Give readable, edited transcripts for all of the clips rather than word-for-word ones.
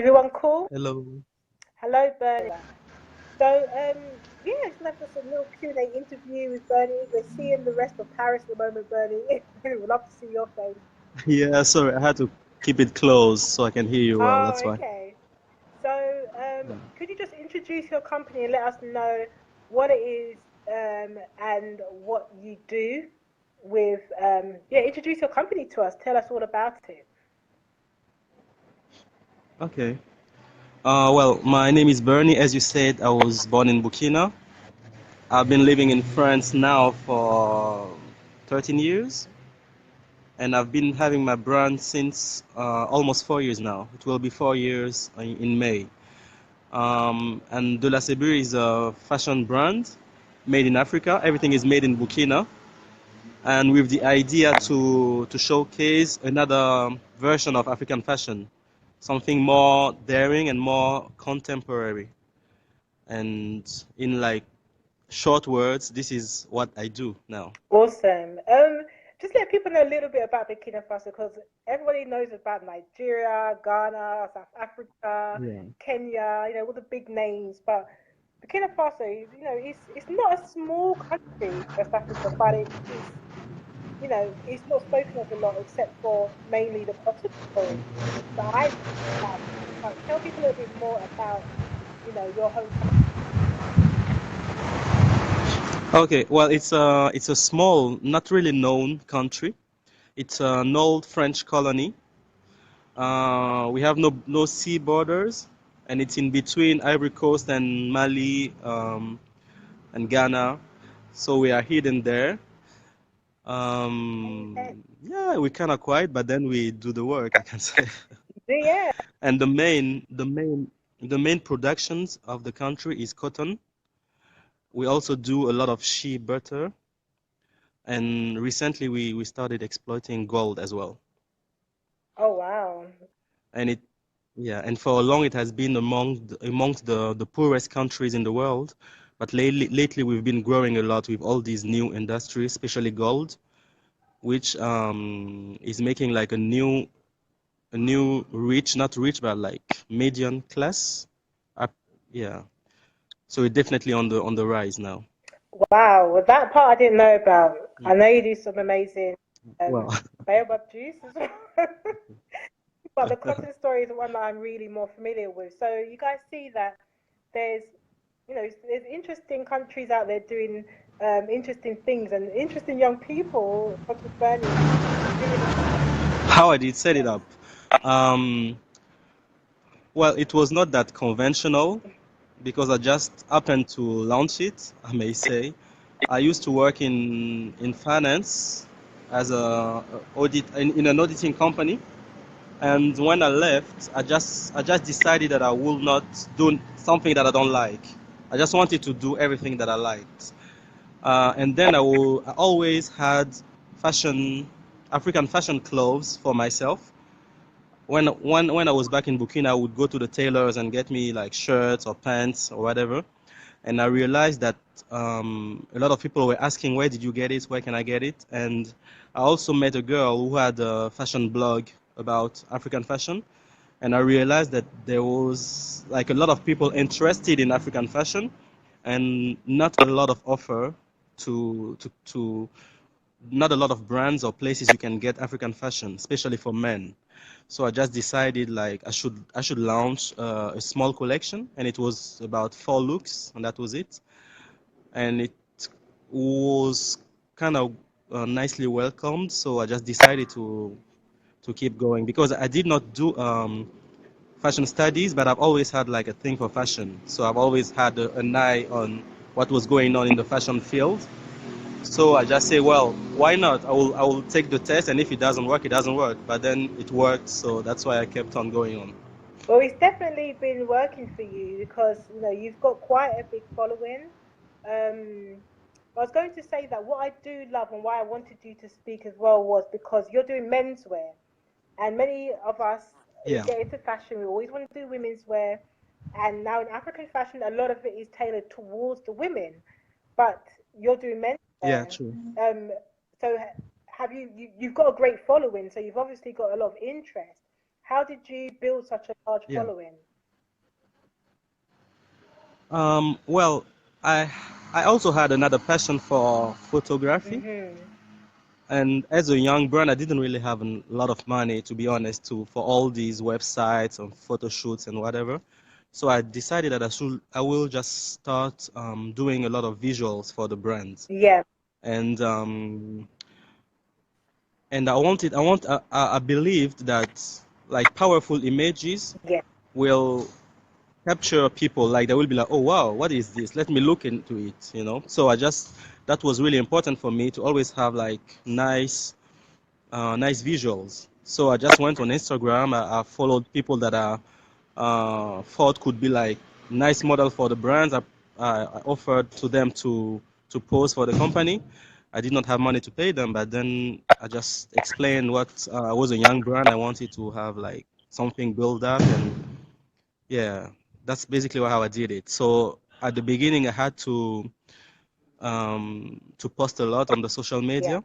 Everyone cool? Hello. Hello, Bernie. So, yeah, it's like just a little Q&A interview with Bernie. We're seeing the rest of Paris at the moment, Bernie. We'd love to see your face. Yeah, sorry, I had to keep it closed so I can hear you well. Oh, That's why. okay. So, Yeah. could you just introduce your company and let us know what it is and what you do with, yeah, introduce your company to us. Tell us all about it. Okay. Well, my name is Bernie. As you said, I was born in Burkina. I've been living in France now for 13 years, and I've been having my brand since almost 4 years now. It will be 4 years in May. And De La Sebure is a fashion brand made in Africa. Everything is made in Burkina, and with the idea to showcase another version of African fashion, something more daring and more contemporary. And in like short words, this is what I do now. Awesome. Just let people know a little bit about Burkina Faso because everybody knows about Nigeria, Ghana, South Africa, Yeah. Kenya, all the big names. But Burkina Faso, it's not a small country, West Africa, but it's not spoken of a lot except for mainly the cotton story. But tell people a little bit more about, your home country. Okay, well, it's a small, not really known country. It's an old French colony. We have no sea borders, and it's in between Ivory Coast and Mali and Ghana. So we are hidden there. Yeah, we kind of quiet, but then we do the work, I can say. Yeah. And the main productions of the country is cotton. We also do a lot of shea butter, and recently we started exploiting gold as well. Oh, wow. And it yeah, and for long it has been amongst the poorest countries in the world. But lately we've been growing a lot with all these new industries, especially gold, which is making like a new rich, not rich, but like median class. Up, yeah. So it's definitely on the rise now. Wow, well, that part I didn't know about. Mm. I know you do some amazing Well, baobab juice as well. But the cotton story is the one that I'm really more familiar with. So you guys see that there's, there's interesting countries out there doing interesting things and interesting young people, such as Bernie, doing it. how I did set it Yes. up. Um, well, it was not that conventional because I just happened to launch it, I may say. I used to work in finance as a audit in an auditing company, and when I left, I just decided that I will not do something that I don't like. I just wanted to do everything that I liked, and then I always had fashion, African fashion clothes for myself. When I was back in Burkina, I would go to the tailors and get me like shirts or pants or whatever. And I realized that a lot of people were asking, where did you get it? Where can I get it? And I also met a girl who had a fashion blog about African fashion. And I realized that there was like a lot of people interested in African fashion and not a lot of offer to not a lot of brands or places you can get African fashion, especially for men. So I just decided like I should launch a small collection, and it was about 4 looks, and that was it. And it was kind of nicely welcomed. So I just decided to keep going because I did not do fashion studies, but I've always had like a thing for fashion. So I've always had an eye on what was going on in the fashion field. So I just say, well, why not? I will take the test, and if it doesn't work, it doesn't work. But then it worked, so that's why I kept on going on. Well, it's definitely been working for you because you've got quite a big following. Um, I was going to say that what I do love and why I wanted you to speak as well was because you're doing menswear, and many of us Yeah, get into fashion. We always want to do women's wear, and now in African fashion, a lot of it is tailored towards the women. But you're doing yeah, menswear. true. So have you've got a great following, so you've obviously got a lot of interest. How did you build such a large Yeah. following? Well, I I also had another passion for photography, Mm-hmm. and as a young brand, I didn't really have a lot of money, to be honest, to for all these websites and photo shoots and whatever. So I decided that I will just start doing a lot of visuals for the brands, Yeah, and I believed that like powerful images yeah, will capture people, like they will be like, oh wow, what is this, let me look into it, you know. So that was really important for me to always have like nice visuals. So I just went on Instagram. I followed people that I thought could be like nice model for the brands. I offered to them to pose for the company. I did not have money to pay them, but then I just explained what I was a young brand. I wanted to have like something built up, and yeah, that's basically how I did it. So at the beginning, I had to post a lot on the social yeah. media,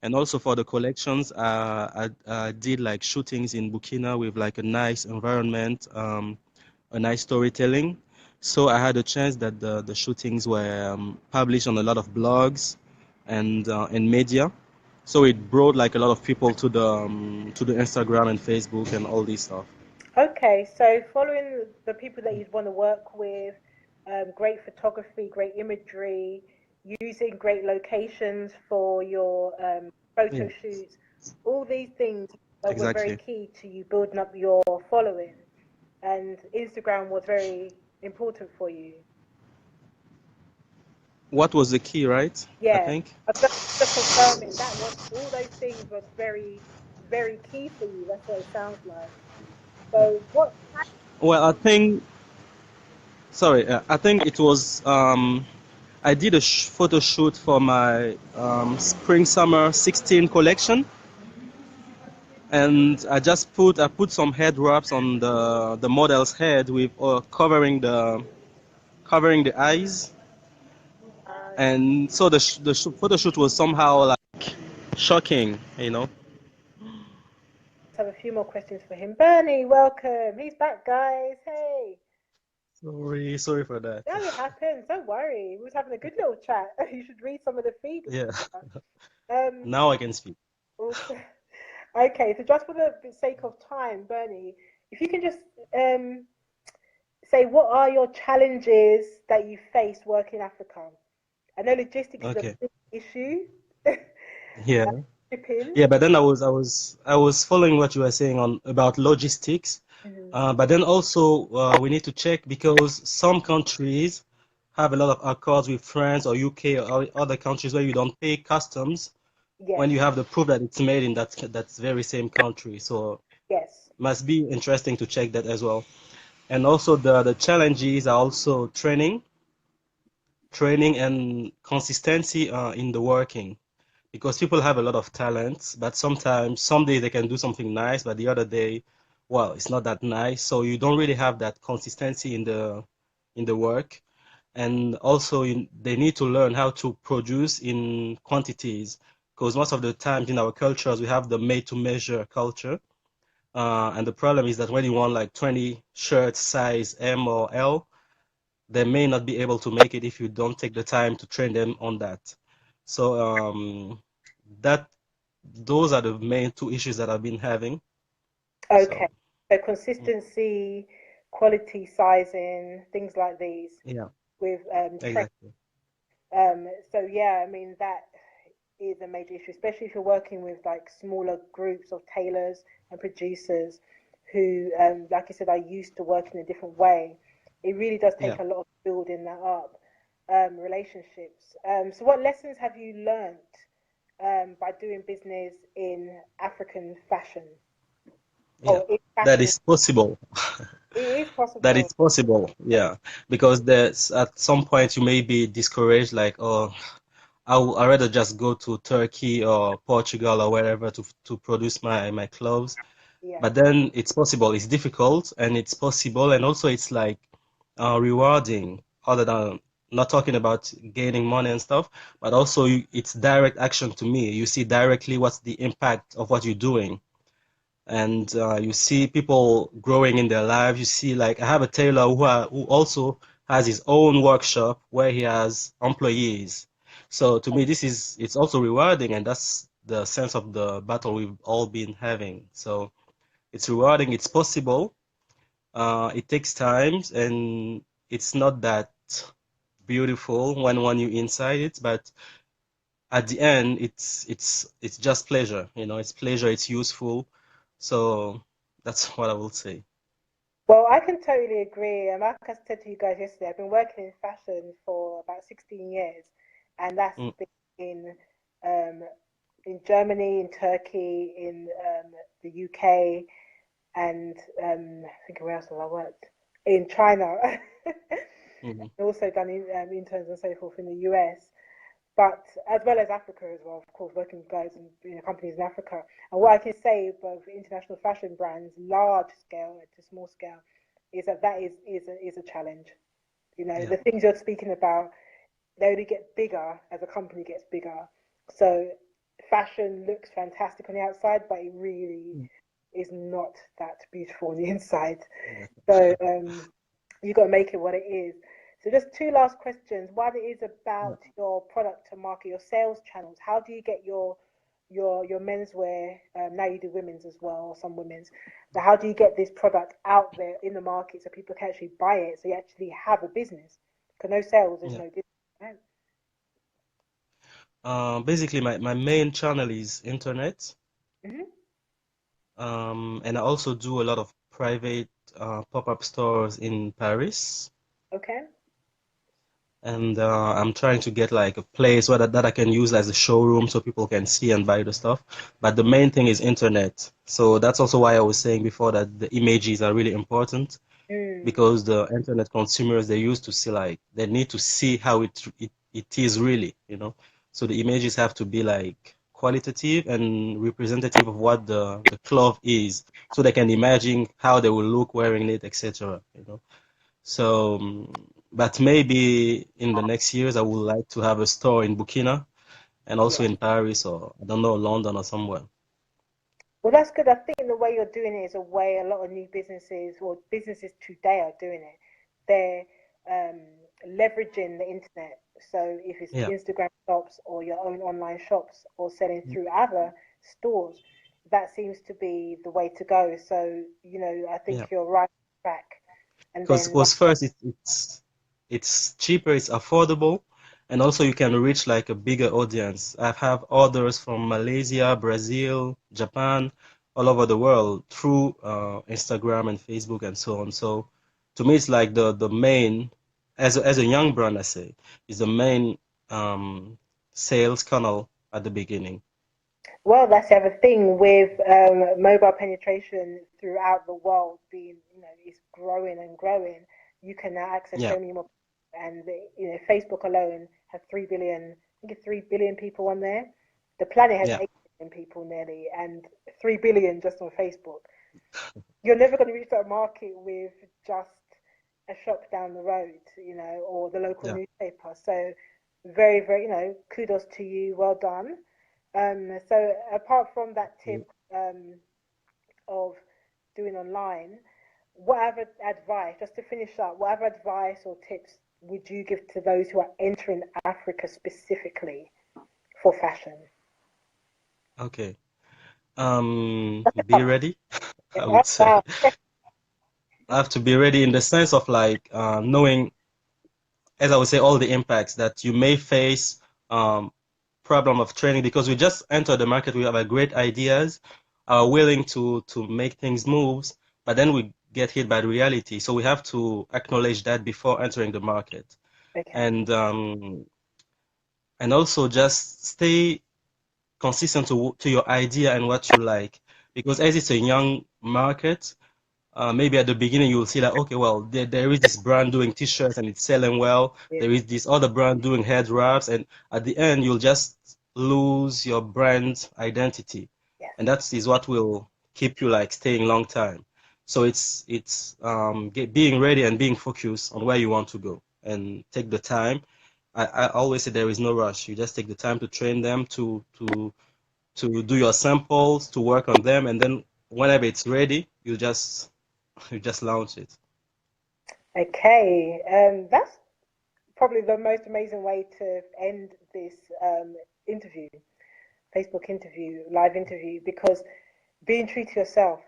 and also for the collections, I did like shootings in Burkina with like a nice environment, a nice storytelling. So I had a chance that the shootings were published on a lot of blogs and media. So it brought like a lot of people to the Instagram and Facebook and all this stuff. Okay, so following the people that you'd want to work with, great photography, great imagery, using great locations for your photo Yeah, shoots, all these things were very exactly. key to you building up your following. And Instagram was very important for you. What was the key, right? I Yeah, think. just confirming that was all those things were very, very key for you. That's what it sounds like. So what? Well, I think it was I did a photo shoot for my spring summer 16 collection, and I put some head wraps on the model's head with covering the eyes, and so photo shoot was somehow like shocking, you know. Have a few more questions for him. Bernie, welcome. He's back, guys. Hey. Sorry for that. No, it happens. Don't worry. We was having a good little chat. You should read some of the feed. Yeah, Um, now I can speak. also, okay, so just for the sake of time, Bernie, if you can just um, say what are your challenges that you face working in Africa? I know logistics is a Okay. big issue. Yeah. Shipping. Yeah, but then I was following what you were saying on about logistics, Mhm. but then also we need to check because some countries have a lot of accords with France or UK or other countries where you don't pay customs Yes, when you have the proof that it's made in that very same country. So yes. must be interesting to check that as well. And also the challenges are also training and consistency in the working, because people have a lot of talents, but sometimes some day they can do something nice, but the other day, well, it's not that nice. So you don't really have that consistency in the work. And also they need to learn how to produce in quantities, because most of the times in our cultures we have the made to measure culture. And the problem is that when you want like 20 shirts size M or L, they may not be able to make it if you don't take the time to train them on that. So that those are the main two issues that I've been having. Okay. So So mm, consistency, quality, sizing, things like these yeah, with training. exactly. So yeah, I mean that is a major issue, especially if you're working with like smaller groups of tailors and producers who, like I said, are used to working a different way. It really does Yeah. take a lot of building that up, relationships. So what lessons have you learned by doing business in African fashion Yeah, or in that fashion? is possible. It is That possible. is possible. Yeah, because there's at some point you may be discouraged, like, oh, I rather just go to Turkey or Portugal or wherever to produce my clothes. Yeah. But then it's possible. It's difficult and it's possible, and also it's like rewarding. Other than not talking about gaining money and stuff, but also it's direct action to me. You see directly what's the impact of what you're doing. and you see people growing in their lives. You see, like I have a tailor who also has his own workshop where he has employees. So to me, it's also rewarding, and that's the sense of the battle we've all been having. So it's rewarding. It's possible. It takes time, and it's not that beautiful when you're inside it, but at the end, it's just pleasure. It's pleasure. It's useful. So that's what I will say. Well, I can totally agree. And like I said to you guys yesterday, I've been working in fashion for about 16 years, and that's Mm, been um, in Germany, in Turkey, in the UK, and I think where else have I worked? In China. mhm. Also done interns and so forth in the US, but as well as Africa as well, of course, working with guys and companies in Africa. And what I can say, both international fashion brands, large scale to small scale, is that is a challenge. Yeah, The things you're speaking about, they only get bigger as a company gets bigger. So fashion looks fantastic on the outside, but it really mm, is not that beautiful on the inside. yeah. So you got to make it what it is. So just two last questions. One is Yeah. about your product to market, your sales channels. How do you get your menswear? Now you do women's as well, or some women's. But how do you get this product out there in the market so people can actually buy it? So you actually have a business. Because no sales is Yeah. no business. Right? Basically, my main channel is internet, Mm-hmm. and I also do a lot of private pop-up stores in Paris. Okay. And I'm trying to get like a place where that I can use as a showroom so people can see and buy the stuff. But the main thing is internet. So that's also why I was saying before that the images are really important Mm. because the internet consumers they used to see like they need to see how it is really. So the images have to be like qualitative and representative of what the cloth is so they can imagine how they will look wearing it, etc. So, but maybe in the next years, I would like to have a store in Burkina and also Yeah. in Paris or I don't know, London or somewhere. Well, that's good. I think the way you're doing it is a way a lot of new businesses or businesses today are doing it. They're leveraging the internet. So if it's Yeah, Instagram shops or your own online shops or selling through other stores, that seems to be the way to go. So, I yeah. think you're right back. And Because then, like, first it's cheaper, it's affordable, and also you can reach like a bigger audience. I have orders from Malaysia, Brazil, Japan, all over the world through Instagram and Facebook and so on. So to me, it's like the main, as a young brand, I say, is the main um, sales channel at the beginning. well, that's the other thing with mobile penetration throughout the world being, is growing and growing. You can now access Yeah, so many more, and Facebook alone has 3 billion. I think it's 3 billion people on there. The planet has yeah, 8 billion people nearly, and 3 billion just on Facebook. You're never going to reach that market with just a shop down the road, or the local yeah. newspaper. So very, very, kudos to you. Well done. So apart from that tip of doing online, whatever advice, just to finish up, whatever advice or tips would you give to those who are entering Africa specifically for fashion? Okay. Be ready, I would say. Wow. I have to be ready in the sense of like knowing, as I would say, all the impacts that you may face, um, problem of training because we just enter the market, we have great ideas, are willing to make things move, but then we get hit by the reality. So we have to acknowledge that before entering the market, Okay. and um, and also just stay consistent to your idea and what you like, because as it's a young market. Maybe at the beginning you will see like, okay, well, there is this brand doing t-shirts and it's selling well. Yeah. There is this other brand doing head wraps, and at the end you'll just lose your brand identity, Yes. and that is what will keep you like staying long time. So being ready and being focused on where you want to go and take the time. I always say there is no rush. You just take the time to train them to do your samples, to work on them, and then whenever it's ready, you just launch it. Okay, that's probably the most amazing way to end this interview, Facebook interview, live interview, because being true to yourself,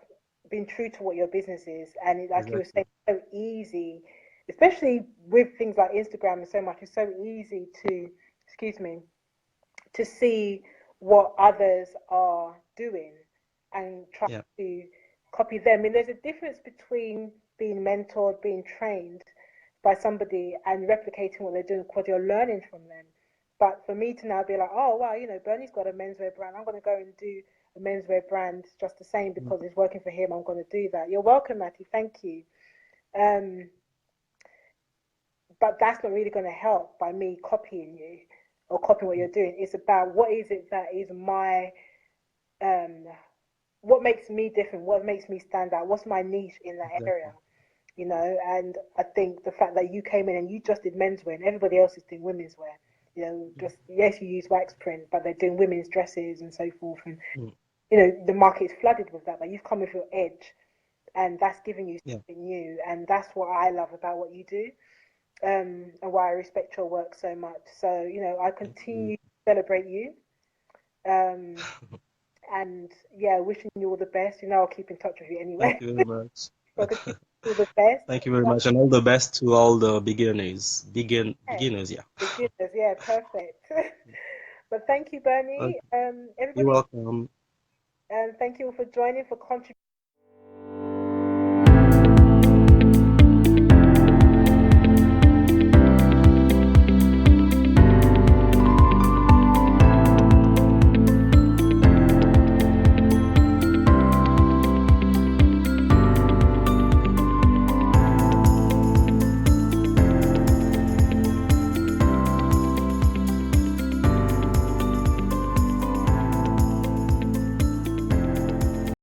being true to what your business is, and like you were Exactly. saying, so easy, especially with things like Instagram and so much, it's so easy to, excuse me, to see what others are doing and try Yeah. to copy them. I mean, there's a difference between being mentored, being trained by somebody and replicating what they're doing because you're learning from them. But for me to now be like, oh, wow, you know, Bernie's got a menswear brand. I'm going to go and do a menswear brand just the same Mm. because it's working for him. I'm going to do that. You're welcome, Matty. Thank you. Um, but that's not really going to help by me copying you or copying what you're doing. It's about what is it that is my um, what makes me different, what makes me stand out, what's my niche in that area, Exactly. you know. And I think the fact that you came in and you just did menswear and everybody else is doing women's wear, you know, just yes, you use wax print, but they're doing women's dresses and so forth, and Mm. you know the market is flooded with that. But you've come with your edge, and that's giving you Yeah. something new, and that's what I love about what you do, and why I respect your work so much. So you know, I Thank you. continue to celebrate you. Um, and yeah, wishing you all the best. You know, I'll keep in touch with you Thank anyway. you very much. So I continue to all the best. Thank you very much, and all the best to all the beginners. Yeah, Beginners, yeah. beginners, yeah, perfect. But thank you, Bernie. Okay. You're Everybody, welcome. and thank you for joining, for contributing.